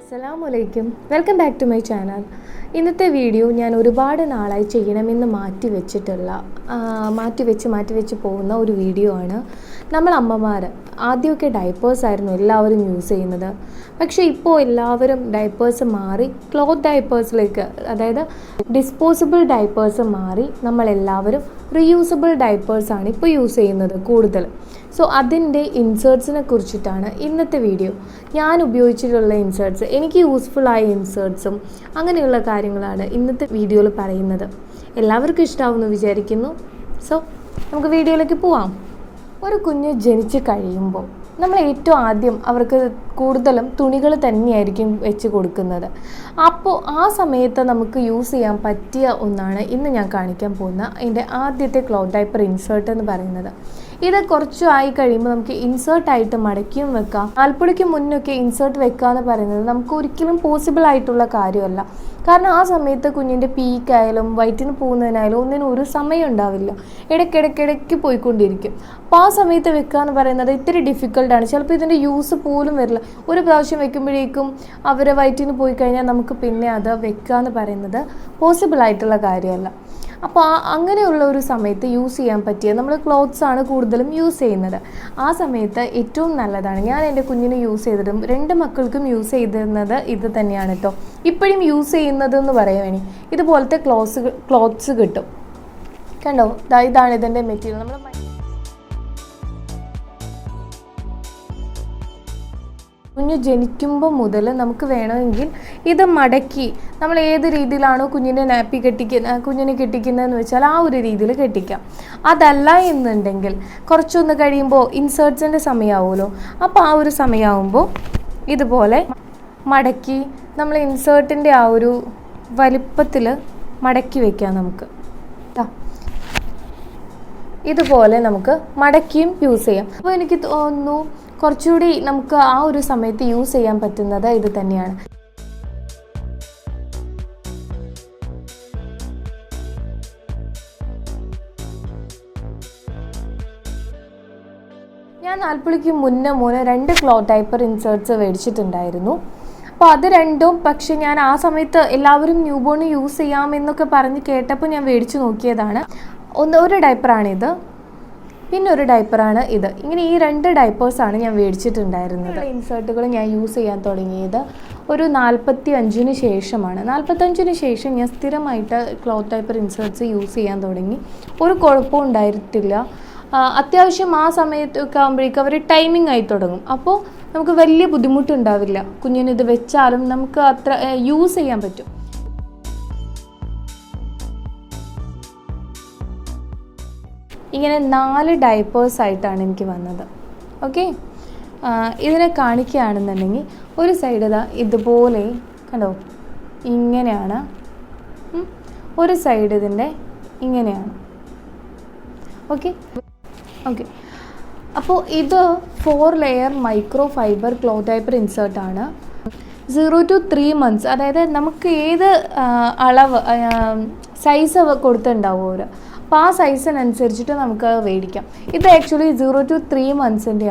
അസ്സലാമലൈക്കും, welcome back to my channel. ഇന്നത്തെ video ഞാൻ ഒരുപാട് നാളായി ചെയ്യണമെന്ന് മാറ്റിവെച്ച് പോകുന്ന ഒരു വീഡിയോ ആണ്. നമ്മൾ അമ്മമാർ ആദ്യമൊക്കെ ഡൈപ്പേഴ്സ് ആയിരുന്നു എല്ലാവരും യൂസ് ചെയ്യുന്നത്. പക്ഷേ ഇപ്പോൾ എല്ലാവരും ഡൈപ്പേഴ്സ് മാറി ക്ലോത്ത് ഡൈപ്പേഴ്സിലേക്ക്, അതായത് ഡിസ്പോസിബിൾ ഡൈപ്പേഴ്സ് മാറി നമ്മളെല്ലാവരും റീയൂസബിൾ ഡൈപ്പേഴ്സാണ് ഇപ്പോൾ യൂസ് ചെയ്യുന്നത് കൂടുതൽ. സോ അതിൻ്റെ ഇൻസേർട്സിനെ കുറിച്ചിട്ടാണ് ഇന്നത്തെ വീഡിയോ. ഞാൻ ഉപയോഗിച്ചിട്ടുള്ള ഇൻസേർട്സ്, എനിക്ക് യൂസ്ഫുള്ളായ ഇൻസേർട്സും അങ്ങനെയുള്ള കാര്യങ്ങളാണ് ഇന്നത്തെ വീഡിയോയിൽ പറയുന്നത്. എല്ലാവർക്കും ഇഷ്ടമാവുമെന്ന് വിചാരിക്കുന്നു. സോ നമുക്ക് വീഡിയോയിലേക്ക് പോവാം. ഒരു കുഞ്ഞ് ജനിച്ച് കഴിയുമ്പോൾ നമ്മൾ ഏറ്റവും ആദ്യം അവർക്ക് കൂടുതലും തുണികൾ തന്നെയായിരിക്കും വെച്ച് കൊടുക്കുന്നത്. അപ്പോൾ ആ സമയത്ത് നമുക്ക് യൂസ് ചെയ്യാൻ പറ്റിയ ഒന്നാണ് ഇന്ന് ഞാൻ കാണിക്കാൻ പോകുന്ന എൻ്റെ ആദ്യത്തെ ക്ലോത്ത് ഡൈപ്പർ ഇൻസേർട്ട് എന്ന് പറയുന്നത്. ഇത് കുറച്ചായി കഴിയുമ്പോൾ നമുക്ക് ഇൻസേർട്ടായിട്ട് മടക്കിയും വെക്കാം. നാൽപ്പടിക്ക് മുന്നൊക്കെ ഇൻസേർട്ട് വെക്കുക എന്ന് പറയുന്നത് നമുക്ക് ഒരിക്കലും പോസിബിൾ ആയിട്ടുള്ള കാര്യമല്ല. കാരണം ആ സമയത്ത് കുഞ്ഞിൻ്റെ പീക്കായാലും വയറ്റിന് പോകുന്നതിനായാലും ഒന്നിനും ഒരു സമയം ഉണ്ടാവില്ല. ഇടയ്ക്കിടയ്ക്ക് പോയിക്കൊണ്ടിരിക്കും. അപ്പോൾ ആ സമയത്ത് വെക്കുക എന്ന് പറയുന്നത് ഇത്തിരി ഡിഫിക്കൽട്ടാണ്. ചിലപ്പോൾ ഇതിൻ്റെ യൂസ് പോലും വരില്ല. ഒരു പ്രാവശ്യം വെക്കുമ്പോഴേക്കും അവരെ വയറ്റിന് പോയി കഴിഞ്ഞാൽ നമുക്ക് പിന്നെ അത് വെക്കുക എന്ന് പറയുന്നത് പോസിബിൾ ആയിട്ടുള്ള കാര്യമല്ല. അപ്പോൾ അങ്ങനെയുള്ള ഒരു സമയത്ത് യൂസ് ചെയ്യാൻ പറ്റിയ നമ്മൾ ക്ലോത്ത്സ് ആണ് കൂടുതലും യൂസ് ചെയ്യുന്നത്. ആ സമയത്ത് ഏറ്റവും നല്ലതാണ്, ഞാൻ എൻ്റെ കുഞ്ഞിന് യൂസ് ചെയ്തിട്ടും 2 മക്കൾക്കും യൂസ് ചെയ്തിരുന്നത് ഇത് തന്നെയാണ് കേട്ടോ. ഇപ്പോഴും യൂസ് ചെയ്യുന്നതെന്ന് പറയുവാനി ഇതുപോലത്തെ ക്ലോത്ത്സ് കിട്ടും. കണ്ടോ, ഇതാണ് ഇതിൻ്റെ മെറ്റീരിയൽ. നമ്മൾ കുഞ്ഞ് ജനിക്കുമ്പോൾ മുതൽ നമുക്ക് വേണമെങ്കിൽ ഇത് മടക്കി നമ്മൾ ഏത് രീതിയിലാണോ കുഞ്ഞിനെ കുഞ്ഞിനെ കെട്ടിക്കുന്നതെന്ന് വെച്ചാൽ ആ ഒരു രീതിയിൽ കെട്ടിക്കാം. അതല്ല എന്നുണ്ടെങ്കിൽ കുറച്ചൊന്ന് കഴിയുമ്പോൾ ഇൻസേർട്സിൻ്റെ സമയമാവുമല്ലോ. അപ്പോൾ ആ ഒരു സമയമാകുമ്പോൾ ഇതുപോലെ മടക്കി നമ്മൾ ഇൻസേർട്ടിൻ്റെ ആ ഒരു വലിപ്പത്തിൽ മടക്കി വയ്ക്കാം. നമുക്ക് ഇതുപോലെ നമുക്ക് മടക്കിയും യൂസ് ചെയ്യാം. അപ്പോൾ എനിക്ക് തോന്നുന്നു കുറച്ചുകൂടി നമുക്ക് ആ ഒരു സമയത്ത് യൂസ് ചെയ്യാൻ പറ്റുന്നത് ഇത് തന്നെയാണ്. ഞാൻ 40 മുന്നേ 2 ക്ലോത്ത് ഡൈപ്പർ ഇൻസേർട്സ് മേടിച്ചിട്ടുണ്ടായിരുന്നു. അപ്പോൾ അത് രണ്ടും പക്ഷേ ഞാൻ ആ സമയത്ത് എല്ലാവരും ന്യൂ ബോൺ യൂസ് ചെയ്യാമെന്നൊക്കെ പറഞ്ഞ് കേട്ടപ്പോൾ ഞാൻ മേടിച്ച് നോക്കിയതാണ്. ഒരു ഡൈപ്പറാണിത്, പിന്നെ ഒരു ഡൈപ്പറാണ് ഇത്. ഇങ്ങനെ ഈ 2 ഡൈപ്പേഴ്സാണ് ഞാൻ മേടിച്ചിട്ടുണ്ടായിരുന്നത്. ഇൻസേർട്ടുകൾ ഞാൻ യൂസ് ചെയ്യാൻ തുടങ്ങിയത് ഒരു 45-ന് ശേഷമാണ്. 45-ന് ശേഷം ഞാൻ സ്ഥിരമായിട്ട് ക്ലോത്ത് ഡൈപ്പർ ഇൻസേർട്സ് യൂസ് ചെയ്യാൻ തുടങ്ങി. ഒരു കുഴപ്പവും ഉണ്ടായിട്ടില്ല. അത്യാവശ്യം ആ സമയത്തൊക്കെ ആകുമ്പോഴേക്കും അവർ ടൈമിംഗ് ആയി തുടങ്ങും. അപ്പോൾ നമുക്ക് വലിയ ബുദ്ധിമുട്ടുണ്ടാവില്ല. കുഞ്ഞിന് ഇത് വെച്ചാലും നമുക്ക് അത്ര യൂസ് ചെയ്യാൻ പറ്റും. ഇങ്ങനെ 4 ഡൈപ്പേഴ്സായിട്ടാണ് എനിക്ക് വന്നത്. ഓക്കെ, ഇതിനെ കാണിക്കുകയാണെന്നുണ്ടെങ്കിൽ ഒരു സൈഡ് ഇതുപോലെ കണ്ടോ, ഇങ്ങനെയാണ്. ഒരു സൈഡ് ഇതിൻ്റെ ഇങ്ങനെയാണ്. ഓക്കെ. അപ്പോൾ ഇത് 4 layer micro fibre cloth diaper ഇൻസേർട്ടാണ്. 0 to 3 months, അതായത് നമുക്ക് ഏത് അളവ് സൈസ് കൊടുത്തിട്ടുണ്ടാവും അവർ, അപ്പോൾ ആ സൈസിനനുസരിച്ചിട്ട് നമുക്ക് മേടിക്കാം. ഇത് ആക്ച്വലി 0 to 3 monthsൻ്റെ.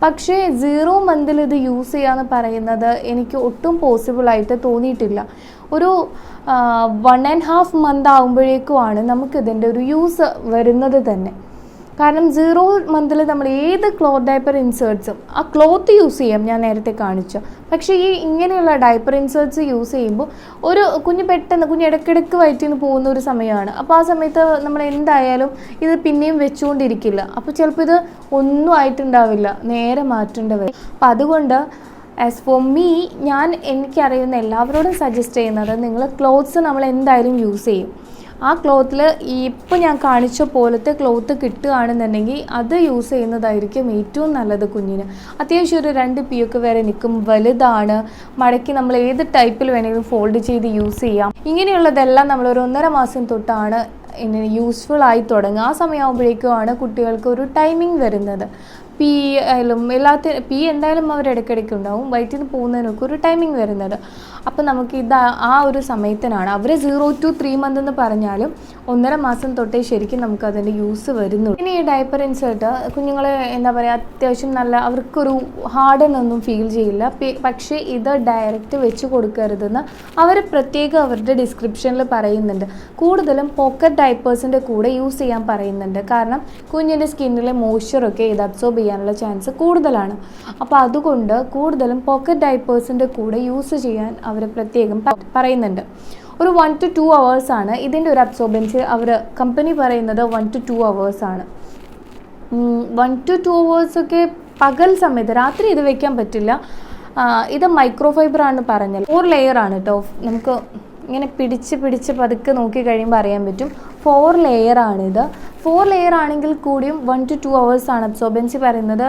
പക്ഷേ 0 month ഇത് യൂസ് ചെയ്യാന്ന് പറയുന്നത് എനിക്ക് ഒട്ടും പോസിബിളായിട്ട് തോന്നിയിട്ടില്ല. ഒരു 1.5 month ആകുമ്പോഴേക്കുമാണ് നമുക്കിതിൻ്റെ ഒരു യൂസ് വരുന്നത് തന്നെ. കാരണം 0 month നമ്മൾ ഏത് ക്ലോത്ത് ഡൈപ്പർ ഇൻസേർട്സും ആ ക്ലോത്ത് യൂസ് ചെയ്യാം, ഞാൻ നേരത്തെ കാണിച്ചു. പക്ഷേ ഈ ഇങ്ങനെയുള്ള ഡൈപ്പർ ഇൻസേർട്സ് യൂസ് ചെയ്യുമ്പോൾ ഒരു കുഞ്ഞ് ഇടയ്ക്കിടയ്ക്ക് വയറ്റിന് പോകുന്ന ഒരു സമയമാണ്. അപ്പോൾ ആ സമയത്ത് നമ്മൾ എന്തായാലും ഇത് പിന്നെയും വെച്ചുകൊണ്ടിരിക്കില്ല. അപ്പോൾ ചിലപ്പോൾ ഇത് ഒന്നും ആയിട്ടുണ്ടാവില്ല, നേരെ മാറ്റേണ്ടി വരും. അപ്പോൾ അതുകൊണ്ട് ആസ് ഫോർ മീ, എനിക്കറിയുന്ന എല്ലാവരോടും സജസ്റ്റ് ചെയ്യുന്നത് നിങ്ങൾ ക്ലോത്ത്സ് നമ്മൾ എന്തായാലും യൂസ് ചെയ്യും. ആ ക്ലോത്തിൽ ഇപ്പോൾ ഞാൻ കാണിച്ച പോലത്തെ ക്ലോത്ത് കിട്ടുകയാണെന്നുണ്ടെങ്കിൽ അത് യൂസ് ചെയ്യുന്നതായിരിക്കും ഏറ്റവും നല്ലത് കുഞ്ഞിന്. അത്യാവശ്യം ഒരു 2 പിയൊക്കെ വരെ നിൽക്കും, വലുതാണ്, മടക്കി നമ്മൾ ഏത് ടൈപ്പിൽ വേണമെങ്കിലും ഫോൾഡ് ചെയ്ത് യൂസ് ചെയ്യാം. ഇങ്ങനെയുള്ളതെല്ലാം നമ്മൾ ഒരു 1.5 മാസം തൊട്ടാണ് യൂസ്ഫുൾ ആയി തുടങ്ങുക. ആ സമയമാകുമ്പോഴേക്കുമാണ് കുട്ടികൾക്ക് ഒരു ടൈമിംഗ് വരുന്നത്. പി ആയാലും പി എന്തായാലും അവർ ഇടയ്ക്കിടയ്ക്ക് ഉണ്ടാവും. വയറ്റിൽ നിന്ന് പോകുന്നതിനൊക്കെ ഒരു ടൈമിംഗ് വരുന്നത്. അപ്പോൾ നമുക്ക് ആ ഒരു സമയത്തിനാണ് അവർ 0 to 3 month എന്ന് പറഞ്ഞാലും 1.5 മാസം തൊട്ടേ ശരിക്കും നമുക്ക് അതിൻ്റെ യൂസ് വരുന്നുള്ളൂ. ഇനി ഈ ഡയപ്പർ ഇൻസേർട്ട് കുഞ്ഞുങ്ങളെ എന്താ പറയുക, അത്യാവശ്യം നല്ല അവർക്കൊരു ഹാർഡനൊന്നും ഫീൽ ചെയ്യില്ല. പക്ഷേ ഇത് ഡയറക്റ്റ് വെച്ച് കൊടുക്കരുതെന്ന് അവർ പ്രത്യേകം അവരുടെ ഡിസ്ക്രിപ്ഷനിൽ പറയുന്നുണ്ട്. കൂടുതലും പോക്കറ്റ് ഡയപ്പേഴ്സിൻ്റെ കൂടെ യൂസ് ചെയ്യാൻ പറയുന്നുണ്ട്. കാരണം കുഞ്ഞിൻ്റെ സ്കിന്നിലെ മോയ്സ്ചറൊക്കെ ഇത് അബ്സോർബ് ചെയ്യാനുള്ള ചാൻസ് കൂടുതലാണ്. അപ്പോൾ അതുകൊണ്ട് കൂടുതലും പോക്കറ്റ് ഡയപ്പേഴ്സിൻ്റെ കൂടെ യൂസ് ചെയ്യാൻ അവർ പ്രത്യേകം പറയുന്നുണ്ട്. ഒരു 1 to 2 hours ആണ് ഇതിൻ്റെ ഒരു അബ്സോർബൻസി. അവർ കമ്പനി പറയുന്നത് 1 to 2 hours ആണ്. 1 to 2 hours ഒക്കെ പകൽ സമയത്ത്, രാത്രി ഇത് വെക്കാൻ പറ്റില്ല. ഇത് മൈക്രോ ഫൈബർ ആണ് പറഞ്ഞത്. 4 ലെയർ ആണ് കേട്ടോ. നമുക്ക് ഇങ്ങനെ പിടിച്ച് പതുക്കെ നോക്കി കഴിയുമ്പോൾ അറിയാൻ പറ്റും. 4 ലെയർ ആണിത്. 4 ലെയർ ആണെങ്കിൽ കൂടിയും 1 to 2 hours ആണ് അബ്സോർബൻസി പറയുന്നത്.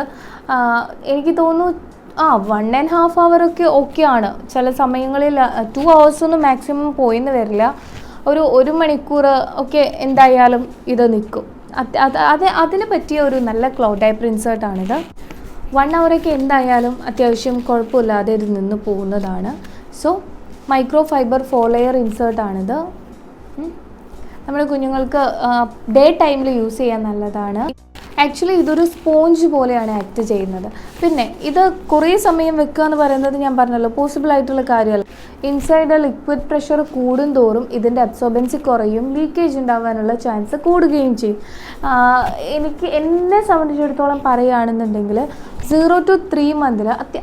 എനിക്ക് തോന്നുന്നു 1.5 hour ഒക്കെ ഓക്കെയാണ്. ചില സമയങ്ങളിൽ 2 hours ഒന്നും മാക്സിമം പോയിന്ന് വരില്ല. ഒരു 1 മണിക്കൂർ ഒക്കെ എന്തായാലും ഇത് നിൽക്കും. അതിന് പറ്റിയ ഒരു നല്ല ക്ലോത്ത് ഡയപ്പർ ഇൻസേർട്ടാണിത്. 1 hour ഒക്കെ എന്തായാലും അത്യാവശ്യം കുഴപ്പമില്ലാതെ ഇത് നിന്ന് പോകുന്നതാണ്. സോ മൈക്രോ ഫൈബർ 4 ലെയർ ഇൻസേർട്ടാണിത്. നമ്മുടെ കുഞ്ഞുങ്ങൾക്ക് ഡേ ടൈമിൽ യൂസ് ചെയ്യാൻ നല്ലതാണ്. ആക്ച്വലി ഇതൊരു സ്പോഞ്ച് പോലെയാണ് ആക്ട് ചെയ്യുന്നത്. പിന്നെ ഇത് കുറേ സമയം വെക്കുക എന്ന് പറയുന്നത് ഞാൻ പറഞ്ഞല്ലോ പോസിബിൾ ആയിട്ടുള്ള കാര്യമല്ല. ഇൻസൈഡ് ലിക്വിഡ് പ്രഷർ കൂടും തോറും ഇതിൻ്റെ അബ്സോർബൻസി കുറയും, ലീക്കേജ് ഉണ്ടാകാനുള്ള ചാൻസ് കൂടുകയും ചെയ്യും. എന്നെ സംബന്ധിച്ചിടത്തോളം പറയുകയാണെന്നുണ്ടെങ്കിൽ 0 to 3 month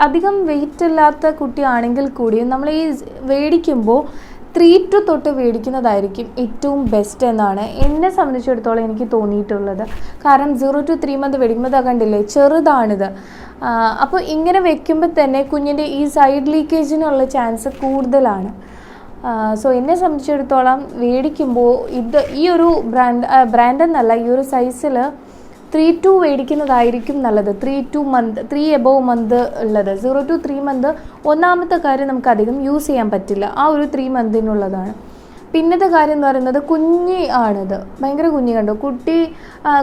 അധികം വെയിറ്റ് ഇല്ലാത്ത കുട്ടിയാണെങ്കിൽ കൂടിയും നമ്മൾ ഈ മേടിക്കുമ്പോൾ 3 to തൊട്ട് മേടിക്കുന്നതായിരിക്കും ഏറ്റവും ബെസ്റ്റ് എന്നാണ് എന്നെ സംബന്ധിച്ചിടത്തോളം എനിക്ക് തോന്നിയിട്ടുള്ളത്. കാരണം 0 to 3 month മേടിക്കുമ്പോൾ കണ്ടില്ലേ, ചെറുതാണിത്. അപ്പോൾ ഇങ്ങനെ വെക്കുമ്പോൾ തന്നെ കുഞ്ഞിൻ്റെ ഈ സൈഡ് ലീക്കേജിനുള്ള ചാൻസ് കൂടുതലാണ്. സോ എന്നെ സംബന്ധിച്ചിടത്തോളം മേടിക്കുമ്പോൾ ഈ ഒരു ബ്രാൻഡ് എന്നല്ല, ഈ ഒരു സൈസിൽ 3 to മേടിക്കുന്നതായിരിക്കും നല്ലത്. 3 above month ഉള്ളത്. 0 to 3 month ഒന്നാമത്തെ കാര്യം നമുക്ക് അധികം യൂസ് ചെയ്യാൻ പറ്റില്ല. ആ ഒരു 3 monthനുള്ളതാണ്. പിന്നത്തെ കാര്യം എന്ന് പറയുന്നത് ആണിത്. ഭയങ്കര കുഞ്ഞി കണ്ടോ.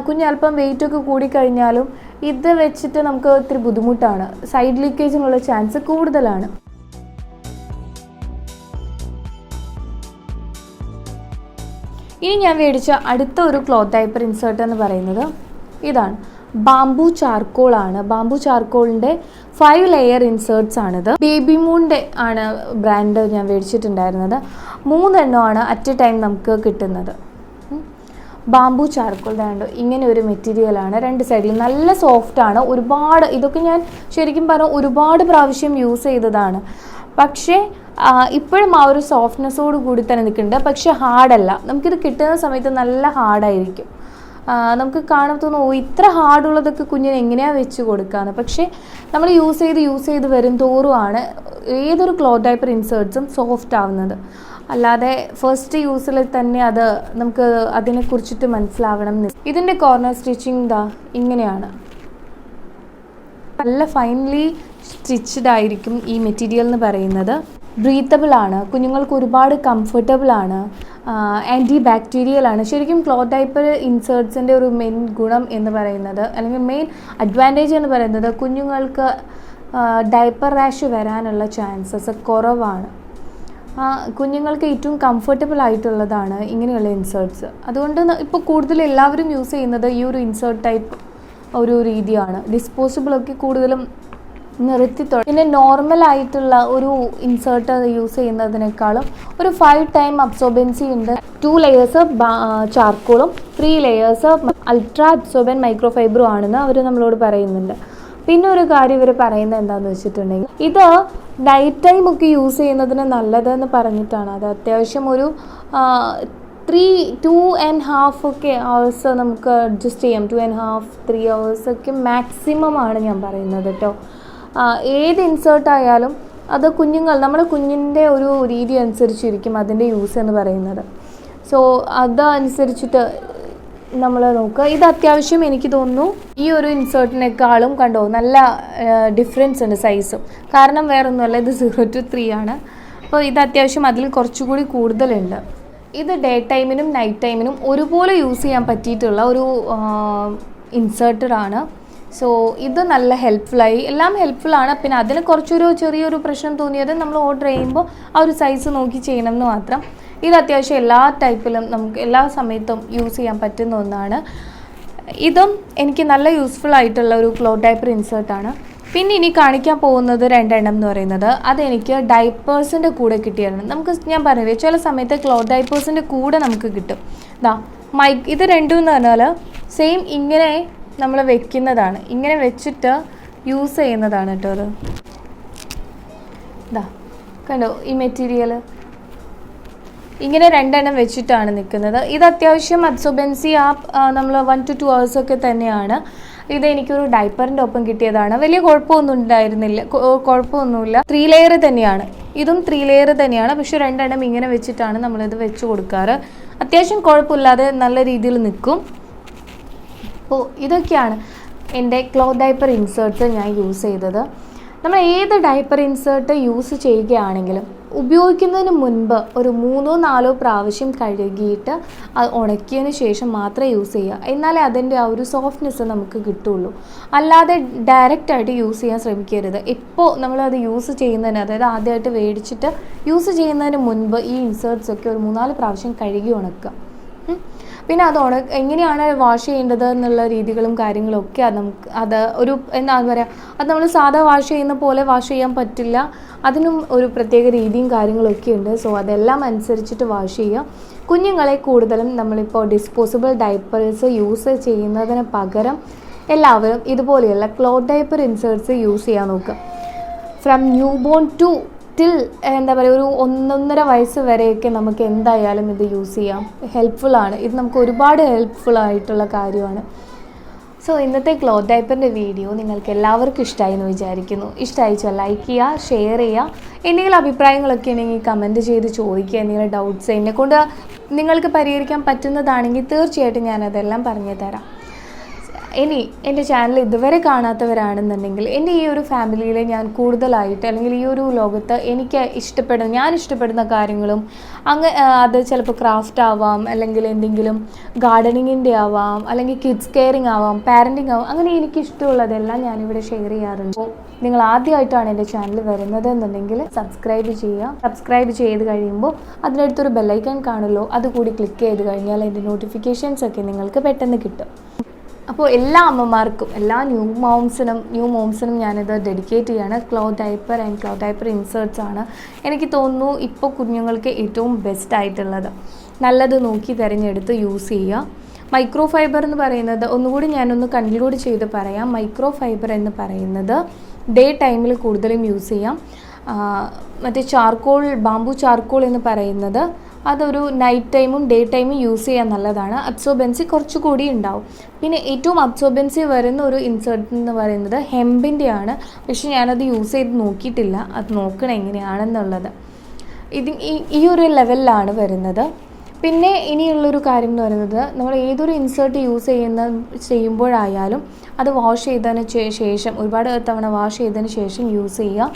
കുഞ്ഞ് അല്പം വെയിറ്റൊക്കെ കൂടിക്കഴിഞ്ഞാലും ഇത് വെച്ചിട്ട് നമുക്ക് ഒത്തിരി ബുദ്ധിമുട്ടാണ്. സൈഡ് ലീക്കേജിനുള്ള ചാൻസ് കൂടുതലാണ്. ഇനി ഞാൻ മേടിച്ച അടുത്ത ഒരു ക്ലോത്ത് ഡയപ്പർ ഇൻസേർട്ട് എന്ന് പറയുന്നത് ഇതാണ്. ബാംബു ചാർക്കോളാണ്. ബാംബു ചാർക്കോളിൻ്റെ 5 ലെയർ ഇൻസേർട്ട്സ് ആണിത്. ബേബി മൂണിൻ്റെ ആണ് ബ്രാൻഡ് ഞാൻ മേടിച്ചിട്ടുണ്ടായിരുന്നത്. 3 എണ്ണമാണ് അറ്റ് എ ടൈം നമുക്ക് കിട്ടുന്നത്. ബാംബു ചാർക്കോൾ ബ്രാൻഡ് ഇങ്ങനെ ഒരു മെറ്റീരിയലാണ്. 2 സൈഡിൽ നല്ല സോഫ്റ്റാണ്. ഇതൊക്കെ ഞാൻ ശരിക്കും പറഞ്ഞാൽ ഒരുപാട് പ്രാവശ്യം യൂസ് ചെയ്തതാണ്. പക്ഷേ ഇപ്പോഴും ആ ഒരു സോഫ്റ്റ്നെസ്സോട് കൂടി തന്നെ നിൽക്കുന്നുണ്ട്. പക്ഷേ ഹാർഡല്ല. നമുക്കിത് കിട്ടുന്ന സമയത്ത് നല്ല ഹാർഡായിരിക്കും. നമുക്ക് കാണത്തുന്നു ഇത്ര ഹാർഡുള്ളതൊക്കെ കുഞ്ഞിന് എങ്ങനെയാണ് വെച്ച് കൊടുക്കാമെന്ന്. പക്ഷേ നമ്മൾ യൂസ് ചെയ്ത് വരും തോറുമാണ് ഏതൊരു ക്ലോത്ത് ഡയപ്പർ ഇൻസേർട്ട്സും സോഫ്റ്റ് ആവുന്നത്. അല്ലാതെ ഫസ്റ്റ് യൂസിൽ തന്നെ അത് നമുക്ക് അതിനെക്കുറിച്ചിട്ട് മനസ്സിലാവണം. ഇതിൻ്റെ കോർണർ സ്റ്റിച്ചിങ് ഇങ്ങനെയാണ്. നല്ല ഫൈൻലി സ്റ്റിച്ച്ഡ് ആയിരിക്കും ഈ മെറ്റീരിയൽ എന്ന് പറയുന്നത്. ബ്രീത്തബിൾ ആണ്. കുഞ്ഞുങ്ങൾക്ക് ഒരുപാട് കംഫർട്ടബിൾ ആണ്. ആൻറ്റി ബാക്ടീരിയൽ ആണ്. ശരിക്കും ക്ലോത്ത് ഡയപ്പർ ഇൻസേർട്ട്സിൻ്റെ ഒരു മെയിൻ ഗുണം എന്ന് പറയുന്നത്, അല്ലെങ്കിൽ മെയിൻ അഡ്വാൻറ്റേജ് എന്ന് പറയുന്നത്, കുഞ്ഞുങ്ങൾക്ക് ഡയപ്പർ റാഷ് വരാനുള്ള ചാൻസസ് കുറവാണ്. കുഞ്ഞുങ്ങൾക്ക് ഏറ്റവും കംഫർട്ടബിൾ ആയിട്ടുള്ളതാണ് ഇങ്ങനെയുള്ള ഇൻസേർട്ട്സ്. അതുകൊണ്ട് ഇപ്പോൾ കൂടുതൽ എല്ലാവരും യൂസ് ചെയ്യുന്നത് ഈ ഒരു ഇൻസേർട്ട് ടൈപ്പ് ഒരു രീതിയാണ്. ഡിസ്പോസിബിളൊക്കെ കൂടുതലും പിന്നെ നോർമൽ ആയിട്ടുള്ള ഒരു ഇൻസേർട്ട് യൂസ് ചെയ്യുന്നതിനേക്കാളും ഒരു 5 time അബ്സോർബൻസി ഉണ്ട്. 2 ലെയേഴ്സ് ചാർക്കോളും 3 ലെയേഴ്സ് അൾട്രാ അബ്സോർബൻ മൈക്രോ ഫൈബറും ആണെന്ന് അവർ നമ്മളോട് പറയുന്നുണ്ട്. പിന്നെ ഒരു കാര്യം ഇവർ പറയുന്നത് എന്താണെന്ന് വെച്ചിട്ടുണ്ടെങ്കിൽ ഇത് നൈറ്റ് ടൈം ഒക്കെ യൂസ് ചെയ്യുന്നതിന് നല്ലതെന്ന് പറഞ്ഞിട്ടാണ്. അത് അത്യാവശ്യം ഒരു 2.5 ഒക്കെ hours നമുക്ക് അഡ്ജസ്റ്റ് ചെയ്യാം. 2.5-3 hours ഒക്കെ മാക്സിമം ആണ് ഞാൻ പറയുന്നത് കേട്ടോ. ഏത് ഇൻസേർട്ടായാലും അത് നമ്മുടെ കുഞ്ഞിൻ്റെ ഒരു രീതി അനുസരിച്ചിരിക്കും അതിൻ്റെ യൂസ് എന്ന് പറയുന്നത്. സോ അതനുസരിച്ചിട്ട് നമ്മൾ നോക്കുക. ഇത് അത്യാവശ്യം എനിക്ക് തോന്നുന്നു ഈ ഒരു ഇൻസേർട്ടിനേക്കാളും കണ്ടോ നല്ല ഡിഫറൻസ് ഉണ്ട് സൈസും. കാരണം വേറൊന്നുമല്ല, ഇത് 0 to 3 ആണ്. അപ്പോൾ ഇത് അത്യാവശ്യം അതിൽ കുറച്ചുകൂടി കൂടുതലുണ്ട്. ഇത് ഡേ ടൈമിനും നൈറ്റ് ടൈമിനും ഒരുപോലെ യൂസ് ചെയ്യാൻ പറ്റിയിട്ടുള്ള ഒരു ഇൻസേർട്ടറാണ്. സോ ഇത് നല്ല ഹെൽപ്ഫുള്ളായി, എല്ലാം ഹെൽപ്ഫുള്ളാണ്. പിന്നെ അതിന് ചെറിയൊരു പ്രശ്നം തോന്നിയത് നമ്മൾ ഓർഡർ ചെയ്യുമ്പോൾ ആ ഒരു സൈസ് നോക്കി ചെയ്യണം എന്ന് മാത്രം. ഇത് അത്യാവശ്യം എല്ലാ ടൈപ്പിലും നമുക്ക് എല്ലാ സമയത്തും യൂസ് ചെയ്യാൻ പറ്റുന്ന ഒന്നാണ്. ഇതും എനിക്ക് നല്ല യൂസ്ഫുൾ ആയിട്ടുള്ള ഒരു ക്ലോത്ത് ഡയപ്പർ ഇൻസേർട്ടാണ്. പിന്നെ ഇനി കാണിക്കാൻ പോകുന്നത് 2 എണ്ണം എന്ന് പറയുന്നത് അതെനിക്ക് ഡൈപ്പേഴ്സിൻ്റെ കൂടെ കിട്ടിയതാണ്. ഞാൻ പറഞ്ഞില്ലേ ചില സമയത്ത് ക്ലോത്ത് ഡൈപ്പേഴ്സിൻ്റെ കൂടെ നമുക്ക് കിട്ടും. ഇത് രണ്ടും എന്ന് പറഞ്ഞാൽ സെയിം ഇങ്ങനെ നമ്മൾ വെക്കുന്നതാണ്, ഇങ്ങനെ വെച്ചിട്ട് യൂസ് ചെയ്യുന്നതാണ് കേട്ടോ. അത് കണ്ടോ ഈ മെറ്റീരിയൽ ഇങ്ങനെ 2 എണ്ണം വെച്ചിട്ടാണ് നിൽക്കുന്നത്. ഇത് അത്യാവശ്യം അബ്സോർബൻസി നമ്മൾ 1 to 2 hours ഒക്കെ തന്നെയാണ്. ഇത് എനിക്കൊരു ഡൈപ്പറിൻ്റെ ഒപ്പം കിട്ടിയതാണ്. വലിയ കുഴപ്പമൊന്നുമില്ല. 3 ലെയർ തന്നെയാണ്, ഇതും 3 ലെയർ തന്നെയാണ്. പക്ഷെ 2 എണ്ണം ഇങ്ങനെ വെച്ചിട്ടാണ് നമ്മളിത് വെച്ച് കൊടുക്കാറ്. അത്യാവശ്യം കുഴപ്പമില്ലാതെ നല്ല രീതിയിൽ നിൽക്കും. അപ്പോൾ ഇതൊക്കെയാണ് എൻ്റെ ക്ലോത്ത് ഡൈപ്പർ ഇൻസേർട്ട്സ് ഞാൻ യൂസ് ചെയ്തത്. നമ്മൾ ഏത് ഡൈപ്പർ ഇൻസേർട്ട് യൂസ് ചെയ്യുകയാണെങ്കിലും ഉപയോഗിക്കുന്നതിന് മുൻപ് ഒരു 3-4 പ്രാവശ്യം കഴുകിയിട്ട് അത് ഉണക്കിയതിന് ശേഷം മാത്രമേ യൂസ് ചെയ്യുക. എന്നാലേ അതിൻ്റെ ആ ഒരു സോഫ്റ്റ്നെസ് നമുക്ക് കിട്ടുള്ളൂ. അല്ലാതെ ഡയറക്റ്റായിട്ട് യൂസ് ചെയ്യാൻ ശ്രമിക്കരുത്. ഇപ്പോൾ നമ്മളത് യൂസ് ചെയ്യുന്നതിന്, അതായത് ആദ്യമായിട്ട് മേടിച്ചിട്ട് യൂസ് ചെയ്യുന്നതിന് മുൻപ് ഈ ഇൻസേർട്ട്സൊക്കെ ഒരു 3-4 പ്രാവശ്യം കഴുകി ഉണക്കുക. പിന്നെ എങ്ങനെയാണ് വാഷ് ചെയ്യേണ്ടത് എന്നുള്ള രീതികളും കാര്യങ്ങളും ഒക്കെ എന്താ പറയുക, അത് നമ്മൾ സാധാ വാഷ് ചെയ്യുന്ന പോലെ വാഷ് ചെയ്യാൻ പറ്റില്ല. അതിനും ഒരു പ്രത്യേക രീതിയും കാര്യങ്ങളൊക്കെ ഉണ്ട്. സോ അതെല്ലാം അനുസരിച്ചിട്ട് വാഷ് ചെയ്യുക. കുഞ്ഞുങ്ങളെ കൂടുതലും നമ്മളിപ്പോൾ ഡിസ്പോസിബിൾ ഡൈപ്പേഴ്സ് യൂസ് ചെയ്യുന്നതിന് പകരം എല്ലാവരും ഇതുപോലെയുള്ള ക്ലോത്ത് ഡൈപ്പർ ഇൻസേർട്ട്സ് യൂസ് ചെയ്യാൻ നോക്കുക. From newborn to till എന്താ പറയുക ഒരു 1-1.5 വയസ്സ് വരെയൊക്കെ നമുക്ക് എന്തായാലും ഇത് യൂസ് ചെയ്യാം. ഹെൽപ്ഫുള്ളാണ്. ഇത് നമുക്ക് ഒരുപാട് ഹെൽപ്ഫുള്ളായിട്ടുള്ള കാര്യമാണ്. സോ ഇന്നത്തെ ക്ലോത്ത് ഡൈപ്പറിൻ്റെ വീഡിയോ നിങ്ങൾക്ക് എല്ലാവർക്കും ഇഷ്ടമായി എന്ന് വിചാരിക്കുന്നു. ഇഷ്ടമായിച്ചാൽ ലൈക്ക് ചെയ്യുക, ഷെയർ ചെയ്യുക. എന്തെങ്കിലും അഭിപ്രായങ്ങളൊക്കെ ഉണ്ടെങ്കിൽ കമൻറ്റ് ചെയ്ത് ചോദിക്കുക. എന്തെങ്കിലും ഡൗട്ട്സ് എന്നെക്കൊണ്ട് നിങ്ങൾക്ക് പരിഹരിക്കാൻ പറ്റുന്നതാണെങ്കിൽ തീർച്ചയായിട്ടും ഞാനതെല്ലാം പറഞ്ഞു തരാം. ഇനി എൻ്റെ ചാനൽ ഇതുവരെ കാണാത്തവരാണെന്നുണ്ടെങ്കിൽ എൻ്റെ ഈ ഒരു ഫാമിലിയിൽ ഞാൻ കൂടുതലായിട്ട് അല്ലെങ്കിൽ ഈ ഒരു ലോകത്ത് ഞാൻ ഇഷ്ടപ്പെടുന്ന കാര്യങ്ങളും അത് ചിലപ്പോൾ ക്രാഫ്റ്റ് ആവാം, അല്ലെങ്കിൽ എന്തെങ്കിലും ഗാർഡനിങ്ങിൻ്റെ ആവാം, അല്ലെങ്കിൽ കിഡ്സ് കെയറിങ് ആവാം, പാരൻറ്റിങ് ആവാം, അങ്ങനെ എനിക്കിഷ്ടമുള്ളതെല്ലാം ഞാനിവിടെ ഷെയർ ചെയ്യാറുണ്ട്. അപ്പോൾ നിങ്ങൾ ആദ്യമായിട്ടാണ് എൻ്റെ ചാനൽ വരുന്നത് എന്നുണ്ടെങ്കിൽ സബ്സ്ക്രൈബ് ചെയ്യുക. സബ്സ്ക്രൈബ് ചെയ്ത് കഴിയുമ്പോൾ അതിനടുത്തൊരു ബെല്ലൈക്കൺ കാണുമല്ലോ, അതുകൂടി ക്ലിക്ക് ചെയ്ത് കഴിഞ്ഞാൽ എൻ്റെ നോട്ടിഫിക്കേഷൻസ് ഒക്കെ നിങ്ങൾക്ക് പെട്ടെന്ന് കിട്ടും. അപ്പോൾ എല്ലാ അമ്മമാർക്കും, എല്ലാ ന്യൂ മോംസിനും ഞാനിത് ഡെഡിക്കേറ്റ് ചെയ്യാണ്. Cloth diaper and cloth diaper inserts ആണ് എനിക്ക് തോന്നുന്നു ഇപ്പോൾ കുഞ്ഞുങ്ങൾക്ക് ഏറ്റവും ബെസ്റ്റ് ആയിട്ടുള്ളത്. നല്ലത് നോക്കി തിരഞ്ഞെടുത്ത് യൂസ് ചെയ്യുക. മൈക്രോ ഫൈബർ എന്ന് പറയുന്നത് ഒന്നുകൂടി ഞാനൊന്ന് കൺക്ലൂഡ് ചെയ്ത് പറയാം. മൈക്രോ ഫൈബർ എന്ന് പറയുന്നത് ഡേ ടൈമിൽ കൂടുതലും യൂസ് ചെയ്യാം. മറ്റേ ബാംബു ചാർക്കോൾ എന്ന് പറയുന്നത് അതൊരു നൈറ്റ് ടൈമും ഡേ ടൈമും യൂസ് ചെയ്യാൻ നല്ലതാണ്. അബ്സോർബൻസി കുറച്ചുകൂടി ഉണ്ടാവും. പിന്നെ ഏറ്റവും അബ്സോർബൻസി വരുന്ന ഒരു ഇൻസേർട്ട് എന്ന് പറയുന്നത് ഹെമ്പിൻ്റെയാണ്. പക്ഷെ ഞാനത് യൂസ് ചെയ്ത് നോക്കിയിട്ടില്ല, അത് നോക്കണം എങ്ങനെയാണെന്നുള്ളത്. ഈ ഒരു ലെവലിലാണ് വരുന്നത്. പിന്നെ ഇനിയുള്ളൊരു കാര്യം എന്ന് പറയുന്നത് നമ്മൾ ഏതൊരു ഇൻസേർട്ട് ചെയ്യുമ്പോഴായാലും അത് വാഷ് ചെയ്തതിന് ശേഷം, ഒരുപാട് തവണ വാഷ് ചെയ്തതിന് ശേഷം യൂസ് ചെയ്യുക.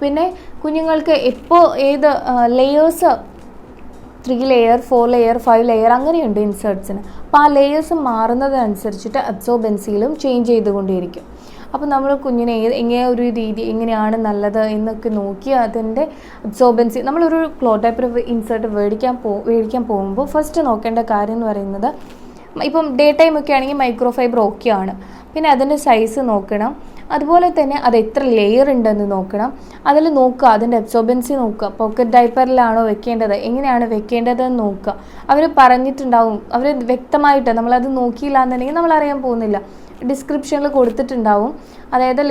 പിന്നെ കുഞ്ഞുങ്ങൾക്ക് ഇപ്പോൾ ലെയേഴ്സ് 3 ലെയർ 4 ലെയർ 5 ലെയർ അങ്ങനെയുണ്ട് ഇൻസേർട്ട്സിന്. അപ്പോൾ ആ ലെയേഴ്സ് മാറുന്നതനുസരിച്ചിട്ട് അബ്സോർബൻസിയിലും ചേഞ്ച് ചെയ്തുകൊണ്ടേയിരിക്കും. അപ്പോൾ നമ്മൾ കുഞ്ഞിനെ എങ്ങനെയാണ് നല്ലത് എന്നൊക്കെ നോക്കി അതിൻ്റെ അബ്സോർബൻസി, നമ്മളൊരു ക്ലോത്ത് ഡൈപ്പർ ഇൻസേർട്ട് മേടിക്കാൻ പോകുമ്പോൾ ഫസ്റ്റ് നോക്കേണ്ട കാര്യം എന്ന് പറയുന്നത്, ഇപ്പം ഡേ ടൈം ഒക്കെ ആണെങ്കിൽ മൈക്രോ ഫൈബർ ഓക്കെയാണ്. പിന്നെ അതിൻ്റെ സൈസ് നോക്കണം. അതുപോലെ തന്നെ അത് എത്ര ലെയർ ഉണ്ടെന്ന് നോക്കണം. അതിൽ നോക്കുക, അതിൻ്റെ അബ്സോർബൻസി നോക്കുക. പോക്കറ്റ് ഡൈപ്പറിലാണോ വെക്കേണ്ടത്, എങ്ങനെയാണ് വെക്കേണ്ടതെന്ന് നോക്കുക. അവർ പറഞ്ഞിട്ടുണ്ടാവും, അവർ വ്യക്തമായിട്ട്, നമ്മളത് നോക്കിയില്ല എന്നുണ്ടെങ്കിൽ നമ്മളറിയാൻ പോകുന്നില്ല. ഡിസ്ക്രിപ്ഷനിൽ കൊടുത്തിട്ടുണ്ടാവും. അതായത്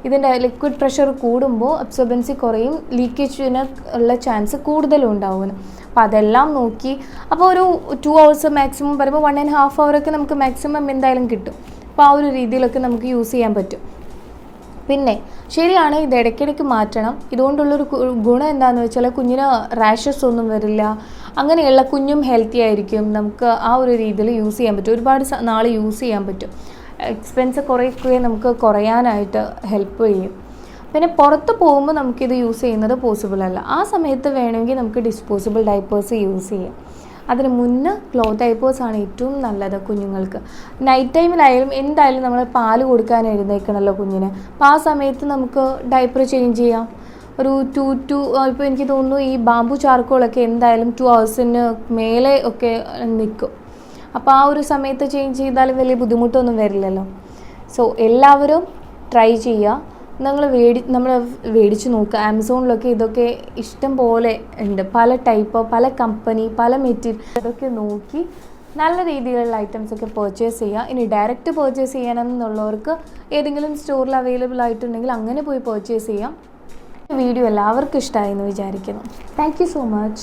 ഇതിൻ്റെ ലിക്വിഡ് പ്രഷർ കൂടുമ്പോൾ അബ്സോർബൻസി കുറയും, ലീക്കേജിന് ഉള്ള ചാൻസ് കൂടുതലും ഉണ്ടാവുമെന്ന്. അപ്പോൾ അതെല്ലാം നോക്കി, അപ്പോൾ ഒരു 2 hours മാക്സിമം പറയുമ്പോൾ 1.5 hour നമുക്ക് മാക്സിമം എന്തായാലും കിട്ടും. അപ്പോൾ ആ ഒരു രീതിയിലൊക്കെ നമുക്ക് യൂസ് ചെയ്യാൻ പറ്റും. പിന്നെ ശരിയാണ്, ഇത് ഇടയ്ക്കിടയ്ക്ക് മാറ്റണം. ഇതുകൊണ്ടുള്ളൊരു ഗുണം എന്താണെന്ന് വെച്ചാൽ കുഞ്ഞിന് റാഷസ് ഒന്നും വരില്ല, അങ്ങനെയുള്ള കുഞ്ഞും ഹെൽത്തി ആയിരിക്കും. നമുക്ക് ആ ഒരു രീതിയിൽ യൂസ് ചെയ്യാൻ പറ്റും, ഒരുപാട് നാൾ യൂസ് ചെയ്യാൻ പറ്റും. എക്സ്പെൻസ് നമുക്ക് കുറയാനായിട്ട് ഹെൽപ്പ് ചെയ്യും. പിന്നെ പുറത്ത് പോകുമ്പോൾ നമുക്കിത് യൂസ് ചെയ്യുന്നത് പോസിബിൾ അല്ല. ആ സമയത്ത് വേണമെങ്കിൽ നമുക്ക് ഡിസ്പോസിബിൾ ഡൈപ്പേഴ്സ് യൂസ് ചെയ്യാം. അതിന് മുന്നേ ക്ലോത്ത് ഡൈപ്പേഴ്സാണ് ഏറ്റവും നല്ലത് കുഞ്ഞുങ്ങൾക്ക്. നൈറ്റ് ടൈമിലായാലും എന്തായാലും നമ്മൾ പാല് കൊടുക്കാൻ എഴുന്നേൽക്കണമല്ലോ കുഞ്ഞിന്. അപ്പോൾ ആ സമയത്ത് നമുക്ക് ഡൈപ്പർ ചേഞ്ച് ചെയ്യാം. ഒരു ഇപ്പോൾ എനിക്ക് തോന്നുന്നു ഈ ബാംബു ചാർക്കോളൊക്കെ എന്തായാലും 2 hours മേലെ ഒക്കെ നിൽക്കും. അപ്പോൾ ആ ഒരു സമയത്ത് ചേഞ്ച് ചെയ്താലും വലിയ ബുദ്ധിമുട്ടൊന്നും വരില്ലല്ലോ. സോ എല്ലാവരും ട്രൈ ചെയ്യുക. നമ്മൾ മേടിച്ച് നോക്കുക. ആമസോണിലൊക്കെ ഇതൊക്കെ ഇഷ്ടം പോലെ ഉണ്ട്. പല ടൈപ്പ്, പല കമ്പനി, പല മെറ്റീരിയൽ, ഇതൊക്കെ നോക്കി നല്ല രീതിയിലുള്ള ഐറ്റംസൊക്കെ പർച്ചേസ് ചെയ്യുക. ഇനി ഡയറക്റ്റ് പർച്ചേസ് ചെയ്യണമെന്നുള്ളവർക്ക് ഏതെങ്കിലും സ്റ്റോറിൽ അവൈലബിൾ ആയിട്ടുണ്ടെങ്കിൽ അങ്ങനെ പോയി പർച്ചേസ് ചെയ്യാം. വീഡിയോ എല്ലാവർക്കും ഇഷ്ടമായി എന്ന് വിചാരിക്കുന്നു. Thank you so much.